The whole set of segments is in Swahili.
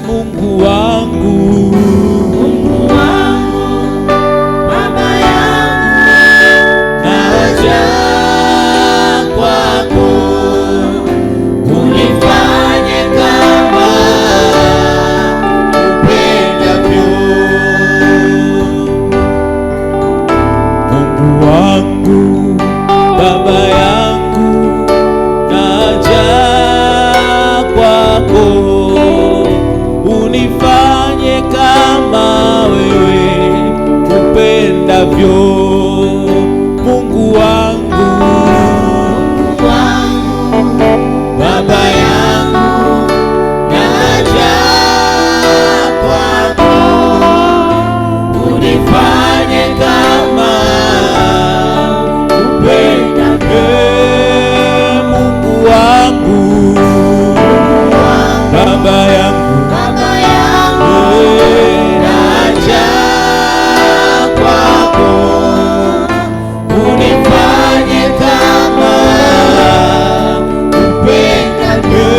Mungu wangu, Baba yangu, naja kwako, unifanye kama upendavyo. Mungu wangu, Baba yangu, naja kwako, unifanye kama wewe upendavyo. Mungu wangu, Baba yangu, naja kwako, unifanye kama upendavyo. Mungu wangu, Baba yangu, naja kwako, unifanye kama upendavyo.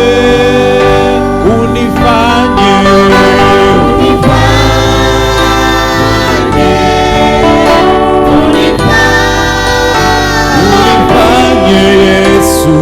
Unifanye Yesu,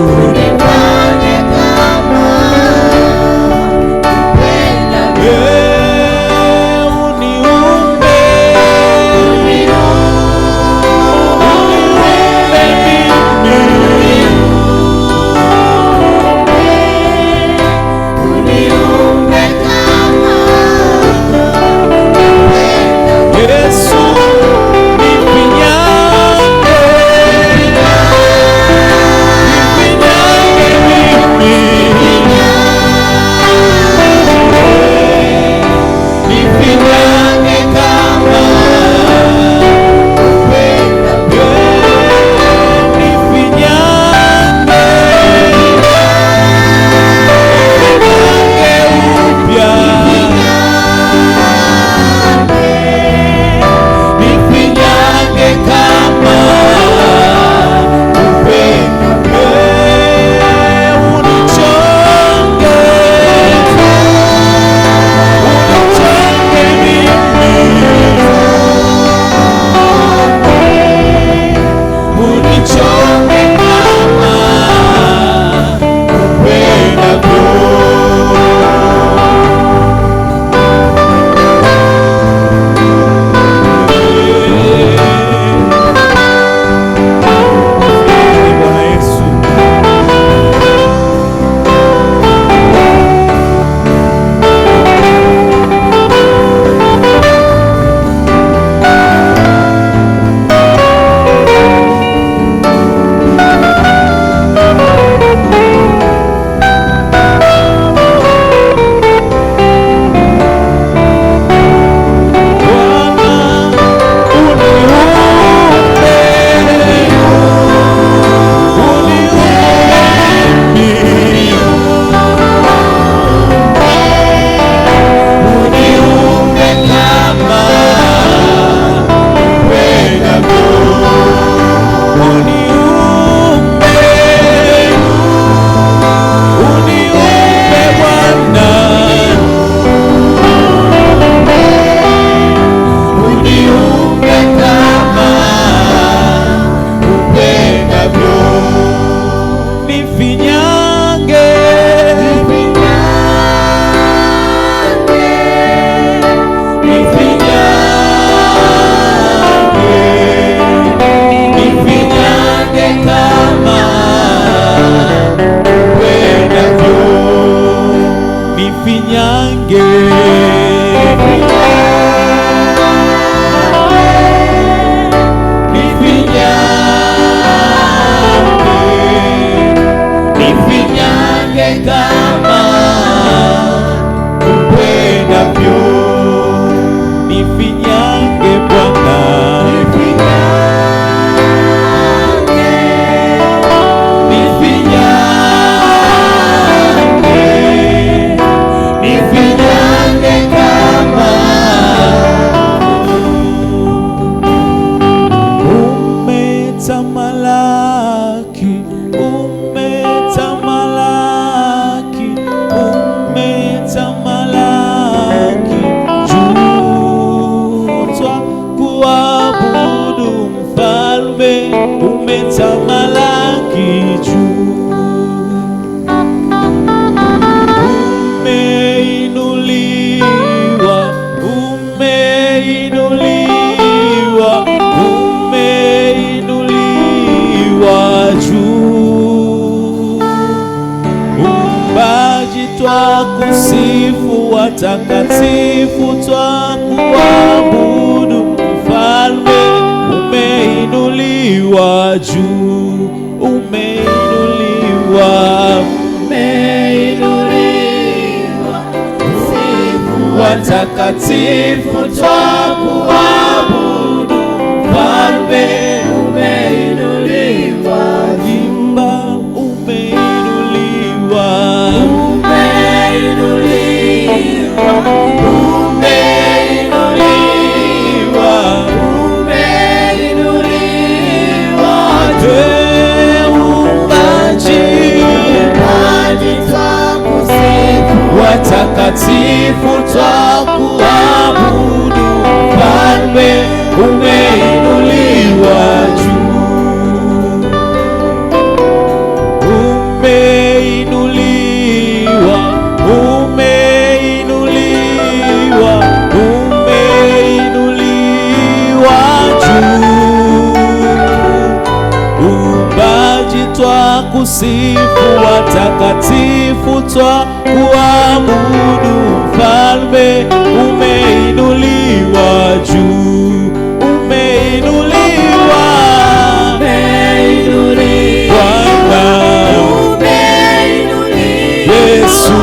Nifinyange umetamalaki juu. Umeinuliwa, umeinuliwa, umeinuliwa juu. Uumbaji twakusifu, watakatifu twakuabudu. Mfalme umeinuliwa juu, umeinuliwa, umeinuliwa. Watakatifu twakuabudu. Mfalme umeinuliwa, imba umeinuliwa, umeinuliwa, umeinuliwa, umeinuliwa. Uumbaji twakusifu, watakatifu twakuabudu. Mfalme umeinuliwa juu, umeinuliwa, umeinuliwa, umeinuliwa juu. Uumbaji twakusifu, watakatifu twakuabudu. Mfalme umeinuliwa juu, umeinuliwa, umeinuliwa, Yesu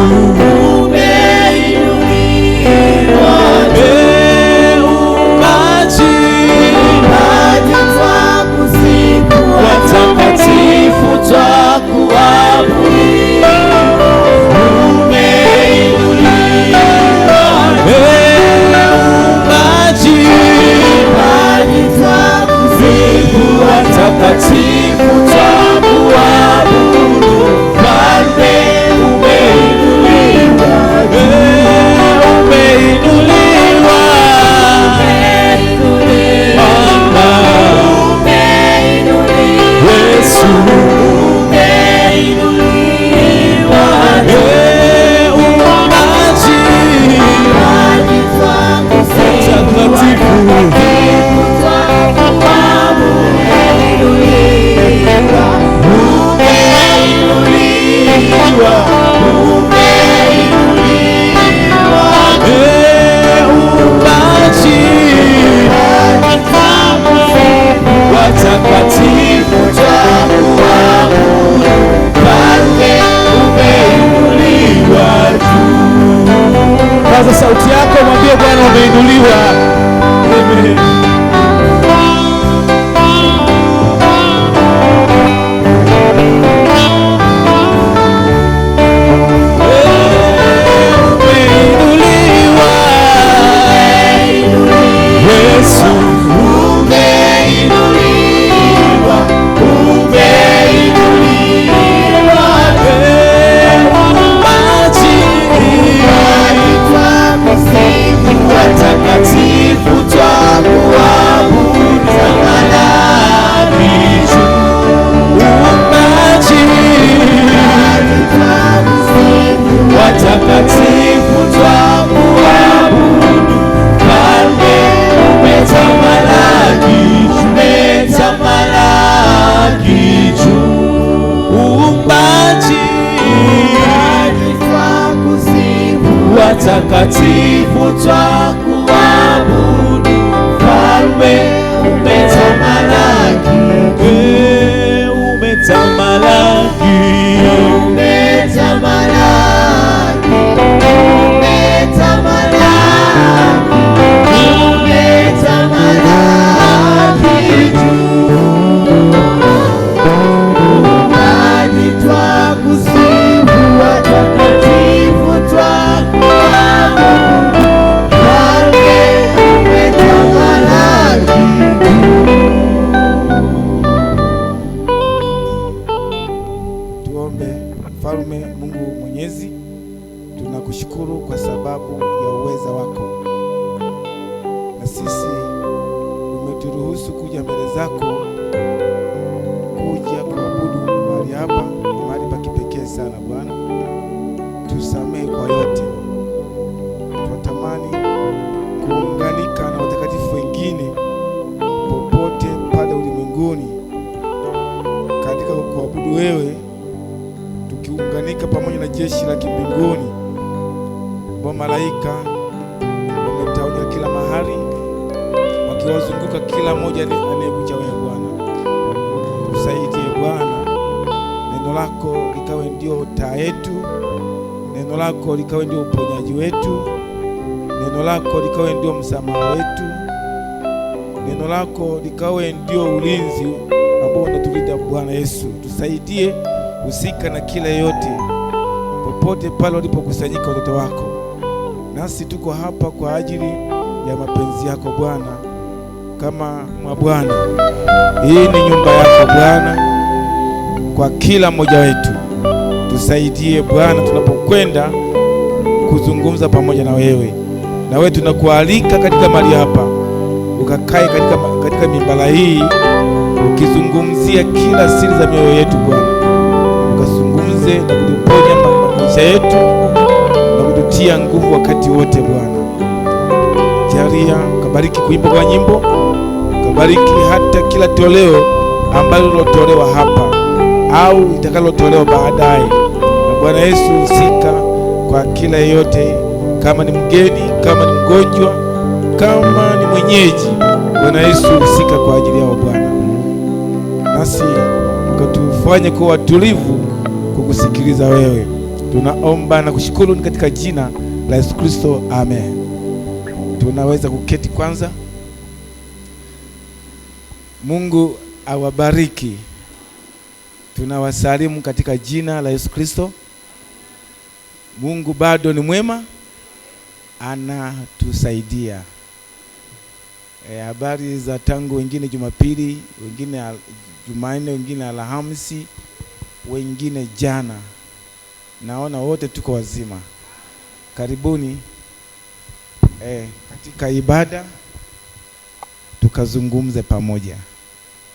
umeinuliwa. Uumbaji twakusifu, watakatifu twakuabudu. Watakatifu twakuabudu. Mfalme umeinuliwa, umeinuliwa, Yesu umeinuliwa. Uumbaji watakatifu watakatifu twakuabudu. Mfalme umeinuliwa juu. Paza sauti yako, mwambie Bwana umeinuliwa. Amen. Watakatifu twakuabudu. Tamalaki juu. Uumbaji watakatifu twakuabudu. Mfalme umetamalaki, umetamalaki juu. Uumbaji watakatifu twakuabudu. Mfalme umetamalaki, umetamalaki, umetamalaki, umetamalaki, umetamalaki juu. Uumbaji twakusifu, watakatifu twakuabudu. Mfalme umetamalaki. Tuombe. Mfalme Mungu Mwenyezi, tunakushukuru kwa sababu ya uweza wako, na sisi umeturuhusu kuja mbele zako wakiunganika pamoja na jeshi la kimbinguni, ambao malaika wametawanya kila mahali, wakiwazunguka kila mmoja anayekucha wewe Bwana. Tusaidie Bwana, neno lako likawe ndio taa yetu, neno lako likawe ndio uponyaji wetu, neno lako likawe ndio msamaha wetu, neno lako likawe ndio ulinzi ambao unatulinda Bwana Yesu. Tusaidie usika na kila yote, popote pale walipokusanyika watoto wako, nasi tuko hapa kwa ajili ya mapenzi yako Bwana. Kama mwa Bwana, hii ni nyumba yako Bwana, kwa kila mmoja wetu. Tusaidie Bwana tunapokwenda kuzungumza pamoja na wewe. Na wewe tunakualika katika mahali hapa, ukakae katika mimbara hii, ukizungumzia kila siri za mioyo yetu Bwana. Ukazungumze na kutuponya maisha yetu na kututia nguvu wakati wote Bwana. Jalia, kabariki kuimba kwa nyimbo, kabariki hata kila toleo ambalo lilotolewa hapa au itakalotolewa baadaye. Na Bwana Yesu, usika kwa kila yote, kama ni mgeni, kama ni mgonjwa, kama ni mwenyeji. Bwana Yesu, usika kwa ajili yao Bwana. Nasi ukatufanye kuwa watulivu kukusikiliza wewe. Tunaomba na kushukuru ni katika jina la Yesu Kristo, amen. Tunaweza kuketi kwanza. Mungu awabariki. Tunawasalimu katika jina la Yesu Kristo. Mungu bado ni mwema, anatusaidia. Habari za tangu wengine Jumapili, wengine Jumanne, wengine Alhamisi, wengine jana. Naona wote tuko wazima. Karibuni katika ibada tukazungumze pamoja.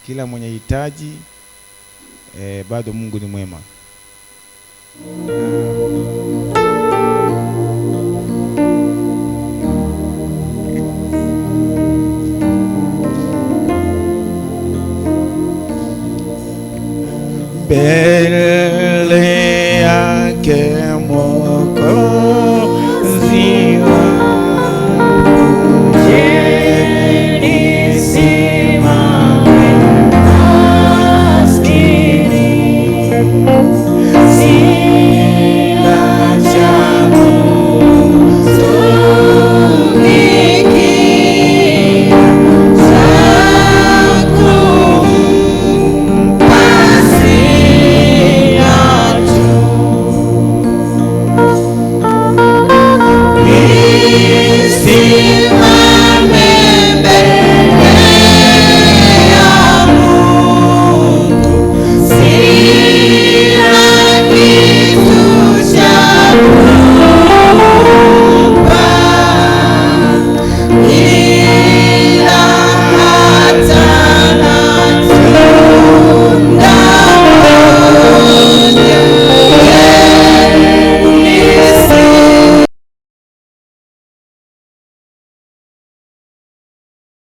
Kila mwenye hitaji, bado Mungu ni mwema. Mbele yake